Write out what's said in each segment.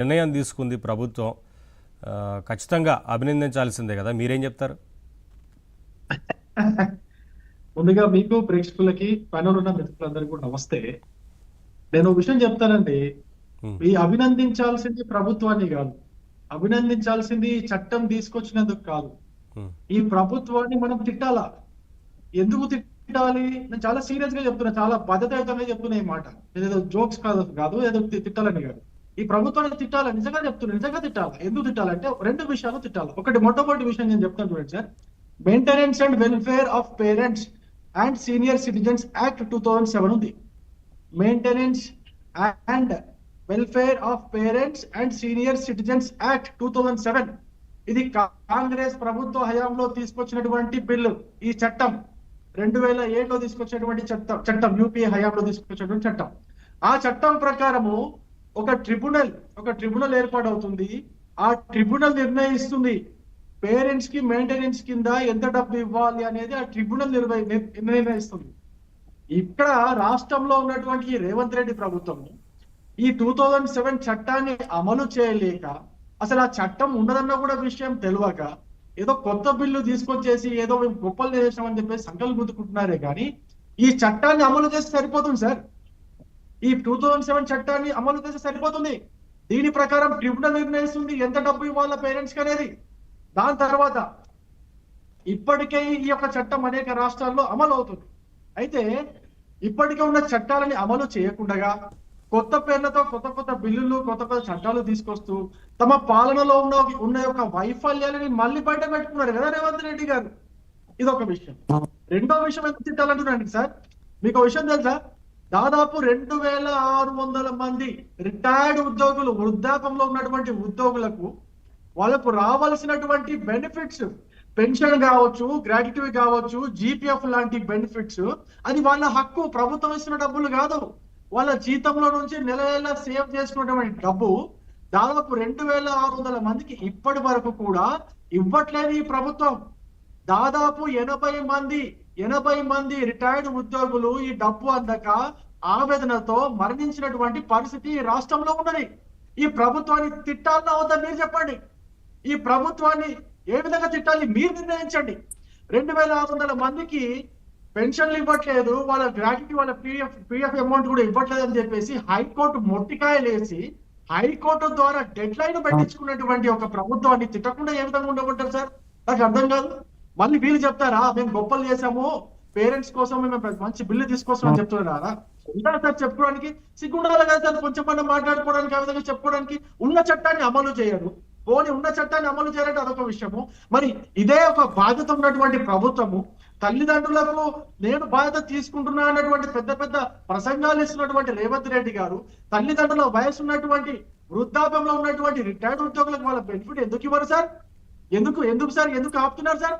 నిర్ణయం తీసుకుంది ప్రభుత్వం. ఖచ్చితంగా అభినందించాల్సిందే కదా, మీరేం చెప్తారు? ముందుగా మీకు ప్రేక్షకులకి పైన ఉన్న మిత్రులందరికీ కూడా నమస్తే. నేను ఒక విషయం చెప్తానండి. ఈ అభినందించాల్సింది ప్రభుత్వాన్ని కాదు, అభినందించాల్సింది ఈ చట్టం తీసుకొచ్చినందుకు కాదు. ఈ ప్రభుత్వాన్ని మనం తిట్టాలా. ఎందుకు తిట్టాలి? నేను చాలా సీరియస్ గా చెప్తున్నా, చాలా బాధ్యతాయుతంగా చెప్తున్నా ఈ మాట. ఏదో జోక్స్ కాదు, ఏదో తిట్టాలని కాదు. ఈ ప్రభుత్వాన్ని తిట్టాలా, నిజంగా చెప్తున్నా, నిజంగా తిట్టాలా. ఎందుకు తిట్టాలంటే రెండు విషయాలు తిట్టాలి. మొట్టమొదటి విషయం నేను చెప్తాను చూడండి sir. Maintenance and welfare of parents and senior citizens act 2007 ఉంది. Maintenance and welfare of parents and senior citizens act 2007. ఇది కాంగ్రెస్ ప్రభుత్వ హయాంలో తీసుకొచ్చినటువంటి బిల్లు. ఈ చట్టం 2007లో తీసుకొచ్చినటువంటి చట్టం యూపీఏ హయాంలో తీసుకొచ్చినటువంటి చట్టం. ఆ చట్టం ప్రకారము ఒక ట్రిబ్యునల్ ఏర్పాటవుతుంది. ఆ ట్రిబ్యునల్ నిర్ణయిస్తుంది పేరెంట్స్ కి మెయింటెనెన్స్ కింద ఎంత డబ్బు ఇవ్వాలి అనేది. ఆ ట్రిబ్యునల్ నిర్ణయిస్తుంది. ఇక్కడ రాష్ట్రంలో ఉన్నటువంటి ఈ రేవంత్ రెడ్డి ప్రభుత్వం ఈ 2007 చట్టాన్ని అమలు చేయలేక, అసలు ఆ చట్టం ఉండదన్న కూడా విషయం తెలియక, ఏదో కొత్త బిల్లు తీసుకొచ్చేసి ఏదో మేము గొప్పలు చేసామని చెప్పేసి సంకల్పం గుర్తుకుంటున్నారే కానీ ఈ చట్టాన్ని అమలు చేస్తే సరిపోతుంది సార్. ఈ 2007 చట్టాన్ని అమలు చేస్తే సరిపోతుంది. దీని ప్రకారం ట్రిబ్యునల్ నిర్ణయిస్తుంది ఎంత డబ్బు ఇవ్వాలా పేరెంట్స్ కి అనేది. దాని తర్వాత ఇప్పటికే ఈ యొక్క చట్టం అనేక రాష్ట్రాల్లో అమలు అవుతుంది. అయితే ఇప్పటికే ఉన్న చట్టాలని అమలు చేయకుండా కొత్త పేర్లతో కొత్త బిల్లులు, కొత్త చట్టాలు తీసుకొస్తూ తమ పాలనలో ఉన్న యొక్క వైఫల్యాలని మళ్ళీ బయట పెట్టుకున్నారు కదా రేవంత్ రెడ్డి గారు. ఇదొక విషయం. రెండో విషయం ఎంత తిట్టాలంటున్నాండి సార్, మీకు ఒక విషయం తెలుసా? దాదాపు 2600 మంది రిటైర్డ్ ఉద్యోగులు, వృద్ధాపంలో ఉన్నటువంటి ఉద్యోగులకు వాళ్ళకు రావాల్సినటువంటి బెనిఫిట్స్, పెన్షన్ కావచ్చు, గ్రాట్యుటీ కావచ్చు, జీపీఎఫ్ లాంటి బెనిఫిట్స్, అది వాళ్ళ హక్కు. ప్రభుత్వం ఇస్తున్న డబ్బులు కాదు. వాళ్ళ జీతంలో నుంచి నెల సేవ్ చేసుకున్నటువంటి డబ్బు దాదాపు 2600 మందికి ఇప్పటి వరకు కూడా ఇవ్వట్లేదు ఈ ప్రభుత్వం. దాదాపు 80 మంది రిటైర్డ్ ఉద్యోగులు ఈ డబ్బు అందక ఆవేదనతో మరణించినటువంటి పరిస్థితి ఈ రాష్ట్రంలో ఉన్నది. ఈ ప్రభుత్వాన్ని తిట్టాలన్నా వద్దా మీరు చెప్పండి. ఈ ప్రభుత్వాన్ని ఏ విధంగా తిట్టాలి మీరు నిర్ణయించండి. 2600 మందికి పెన్షన్లు ఇవ్వట్లేదు, వాళ్ళ గ్రాట్యుటీ, వాళ్ళ పిఎఫ్ అమౌంట్ కూడా ఇవ్వట్లేదు అని చెప్పేసి హైకోర్టు మొట్టికాయలేసి హైకోర్టు ద్వారా డెడ్ లైన్ పెట్టించుకున్నటువంటి ఒక ప్రభుత్వాన్ని తిట్టకుండా ఏ విధంగా ఉండబట్టారు సార్? నాకు అర్థం కాదు. మళ్ళీ వీళ్ళు చెప్తారా మేము గొప్పలు చేసాము, పేరెంట్స్ కోసం మేము మంచి బిల్లు తీసుకొస్తామని చెప్తున్నారా? ఉంటారా సార్ చెప్పుకోవడానికి? సిగ్గుండాలి కదా సార్ కొంచెం మాట్లాడుకోవడానికి, ఆ విధంగా చెప్పుకోవడానికి. ఉన్న చట్టాన్ని అమలు చేయరు. పోనీ ఉన్న చట్టాన్ని అమలు చేయాలంటే అదొక విషయము. మరి ఇదే ఒక బాధ్యత ఉన్నటువంటి ప్రభుత్వము తల్లిదండ్రులకు నేను బాధ్యత తీసుకుంటున్నా అన్నటువంటి పెద్ద ప్రసంగాలు ఇస్తున్నటువంటి రేవంత్ రెడ్డి గారు తల్లిదండ్రుల వయసు ఉన్నటువంటి వృద్ధాప్యంలో ఉన్నటువంటి రిటైర్డ్ ఉద్యోగులకు వాళ్ళ బెనిఫిట్ ఎందుకు ఇవ్వరు సార్? ఎందుకు సార్ ఎందుకు ఆపుతున్నారు సార్?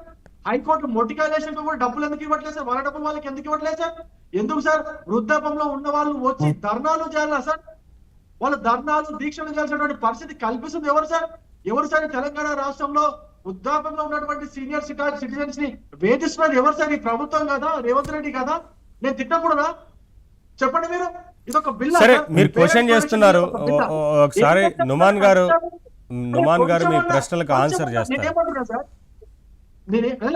హైకోర్టు మొట్టికాయలేషన్ కూడా డబ్బులు ఎందుకు ఇవ్వట్లేదు సార్? వాళ్ళ డబ్బులు వాళ్ళకి ఎందుకు ఇవ్వట్లేదు సార్? ఎందుకు సార్? వృద్ధాప్యంలో ఉన్న వాళ్ళు వచ్చి ధర్నాలు చేయాలా సార్? వాళ్ళ ధర్నాలు, దీక్షలు చేయాల్సినటువంటి పరిస్థితి కల్పిస్తుంది ఎవరు సార్? తెలంగాణ రాష్ట్రంలో వృద్ధాప్యంలో ఉన్నటువంటి సీనియర్ సిటిజన్స్ ని వేధిస్తున్నది ఎవరు సార్? ఈ ప్రభుత్వం కదా, రేవంత్ రెడ్డి కదా. నేను తిట్టకూడదా? చెప్పండి మీరు. ఇదొక బిల్. సరే, మీరు క్వశ్చన్ చేస్తున్నారు. ఒకసారి నుమాన్ గారు మీ ప్రశ్నలకు ఆన్సర్ చేస్తారు. నేనేమంటున్నా సార్,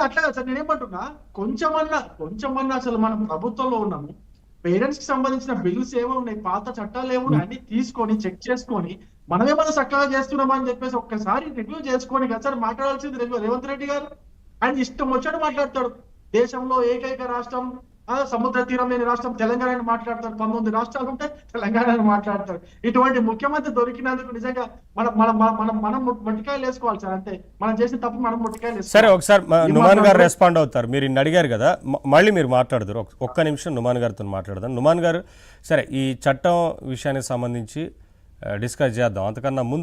అట్లా కదా సార్, నేనేమంటున్నా కొంచెమన్నా అసలు మనం ప్రభుత్వంలో ఉన్నాము, పేరెంట్స్ కి సంబంధించిన బిల్లుస్ ఏమో ఉన్నాయి, పాత చట్టాలు ఏమో అన్ని తీసుకొని చెక్ చేసుకొని మనమేమన్నా చక్కగా చేస్తున్నామని చెప్పేసి ఒక్కసారి రివ్యూ చేసుకొని కదా సార్ మాట్లాడాల్సింది రేవంత్ రెడ్డి గారు. ఆయన ఇష్టం వచ్చాడు మాట్లాడతాడు. దేశంలో ఏకైక రాష్ట్రం, సముద్ర తీరం లేని రాష్ట్రం తెలంగాణ మాట్లాడతాడు. 19 రాష్ట్రాలు ఉంటే తెలంగాణ మాట్లాడతాడు. ఇటువంటి ముఖ్యమంత్రి దొరికినందుకు నిజంగా మనం మొట్టికాయలు వేసుకోవాలి సార్. అంతే, మనం చేసిన తప్పు మనం మొట్టికాయలు వేసుకోవాలి. సరే, ఒకసారి నుమాన్ గారు రెస్పాండ్ అవుతారు. మీరు ఇన్ని అడిగారు కదా, మళ్ళీ మీరు మాట్లాడతారు. ఒక్క నిమిషం నుమాన్ గారితో మాట్లాడదాం. నుమాన్ గారు, సరే, ఈ చట్టం విషయానికి సంబంధించి డిస్కస్ చేద్దాం. అంతకన్నా ముందు